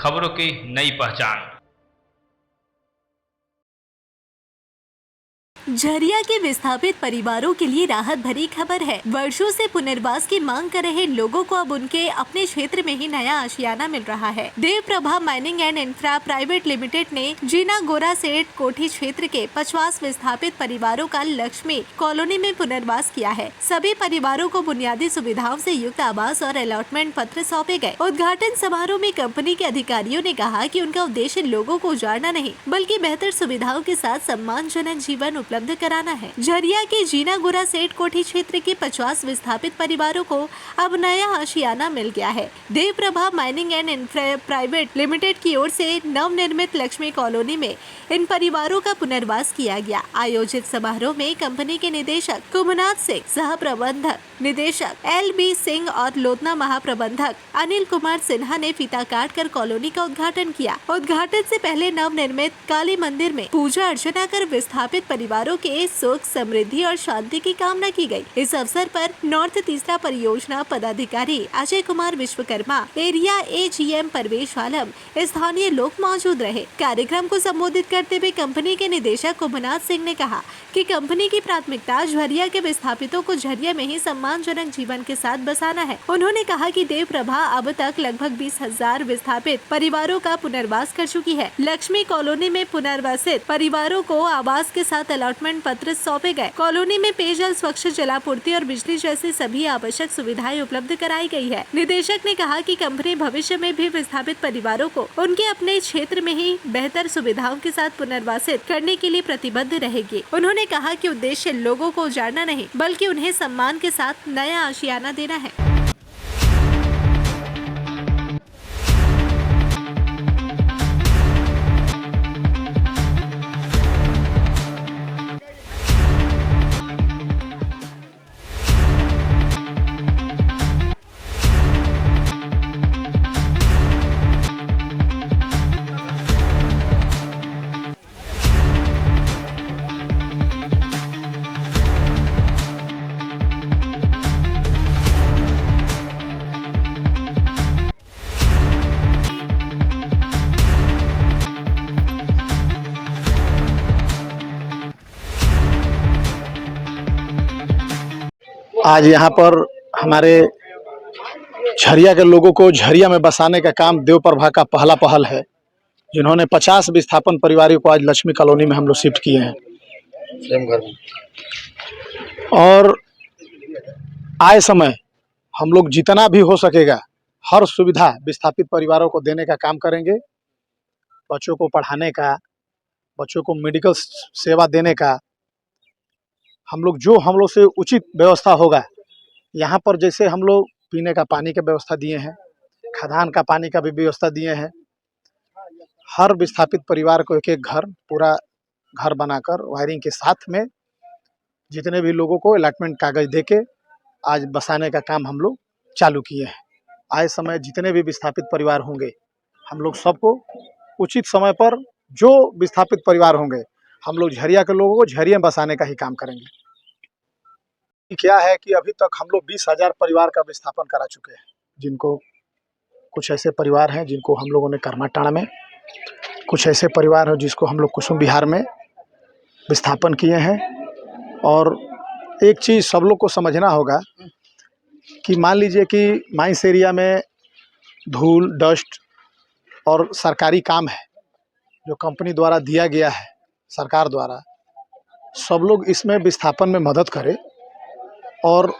खबरों की नई पहचान। झरिया के विस्थापित परिवारों के लिए राहत भरी खबर है। वर्षों से पुनर्वास की मांग कर रहे लोगों को अब उनके अपने क्षेत्र में ही नया आशियाना मिल रहा है। Devprabha mining and infra private limited ने जीना गोरा सेठ कोठी क्षेत्र के 50 विस्थापित परिवारों का लक्ष्मी कॉलोनी में पुनर्वास किया है। सभी परिवारों को बुनियादी सुविधाओं से युक्त आवास और अलॉटमेंट पत्र सौंपे गए। उद्घाटन समारोह में कंपनी के अधिकारियों ने कहा कि उनका उद्देश्य लोगों को उजाड़ना नहीं बल्कि बेहतर सुविधाओं के साथ सम्मानजनक जीवन उपलब्ध कराना है। झरिया के जीना गोरा सेठ कोठी क्षेत्र के 50 विस्थापित परिवारों को अब नया आशियाना मिल गया है। Devprabha mining and infra private limited की ओर से नवनिर्मित लक्ष्मी कॉलोनी में इन परिवारों का पुनर्वास किया गया। आयोजित समारोह में कंपनी के निदेशक कुमनाथ सिंह, सह प्रबंधक निदेशक LB सिंह और लोधना महाप्रबंधक अनिल कुमार सिन्हा ने फीता काट कर कॉलोनी का उद्घाटन किया। उद्घाटन से पहले नवनिर्मित काली मंदिर में पूजा अर्चना कर विस्थापित परिवारों के सुख, समृद्धि और शांति की कामना की गई। इस अवसर पर नॉर्थ तीसरा परियोजना पदाधिकारी अजय कुमार विश्वकर्मा, एरिया AGM परवेश आलम, स्थानीय लोग मौजूद रहे। कार्यक्रम को संबोधित करते हुए कंपनी के निदेशक कुमनाथ सिंह ने कहा कि कंपनी की प्राथमिकता झरिया के विस्थापितों को झरिया में ही सम्मानजनक जीवन के साथ बसाना है। उन्होंने कहा कि देवप्रभा अब तक लगभग 20,000 विस्थापित परिवारों का पुनर्वास कर चुकी है। लक्ष्मी कॉलोनी में पुनर्वासित परिवारों को आवास के साथ अलॉटमेंट पत्र सौंपे गए। कॉलोनी में पेयजल, स्वच्छ जलापूर्ति और बिजली जैसी सभी आवश्यक सुविधाएं उपलब्ध कराई गई है। निदेशक ने कहा कि कंपनी भविष्य में भी विस्थापित परिवारों को उनके अपने क्षेत्र में ही बेहतर सुविधाओं के साथ पुनर्वासित करने के लिए प्रतिबद्ध रहेगी। उन्होंने कहा कि उद्देश्य लोगों को उजाड़ना नहीं बल्कि उन्हें सम्मान के साथ नया आशियाना देना है। आज यहाँ पर हमारे झरिया के लोगों को झरिया में बसाने का काम देवप्रभा का पहला पहल है, जिन्होंने 50 विस्थापन परिवारों को आज लक्ष्मी कॉलोनी में हम लोग शिफ्ट किए हैं। और आए समय हम लोग जितना भी हो सकेगा हर सुविधा विस्थापित परिवारों को देने का काम करेंगे। बच्चों को पढ़ाने का, बच्चों को मेडिकल सेवा देने का, हम लोग से उचित व्यवस्था होगा। यहाँ पर जैसे हम लोग पीने का पानी का व्यवस्था दिए हैं, खदान का पानी का भी व्यवस्था दिए हैं। हर विस्थापित परिवार को एक एक घर, पूरा घर बनाकर वायरिंग के साथ में जितने भी लोगों को अलॉटमेंट कागज देके आज बसाने का काम हम लोग चालू किए हैं। आए समय जितने भी विस्थापित परिवार होंगे हम लोग सबको उचित समय पर जो विस्थापित परिवार होंगे हम लोग झरिया के लोगों को झरिया में बसाने का ही काम करेंगे। क्या है कि अभी तक हम लोग 20,000 परिवार का विस्थापन करा चुके हैं, जिनको कुछ ऐसे परिवार हैं जिनको हम लोगों ने करमाटांड़ में, कुछ ऐसे परिवार हैं जिसको हम लोग कुसुम विहार में विस्थापन किए हैं। और एक चीज़ सब लोग को समझना होगा कि मान लीजिए कि माइंस एरिया में धूल, डस्ट और सरकारी काम है जो कंपनी द्वारा दिया गया है, सरकार द्वारा, सब लोग इसमें विस्थापन में मदद करें। और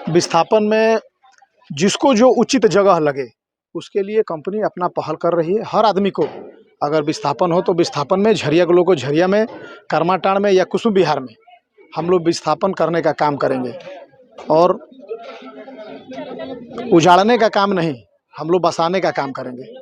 विस्थापन में जिसको जो उचित जगह लगे उसके लिए कंपनी अपना पहल कर रही है। हर आदमी को अगर विस्थापन हो तो विस्थापन में, झरिया के लोगों को झरिया में, करमाटांड़ में या कुसुम विहार में हम लोग विस्थापन करने का काम करेंगे। और उजाड़ने का काम नहीं, हम लोग बसाने का काम करेंगे।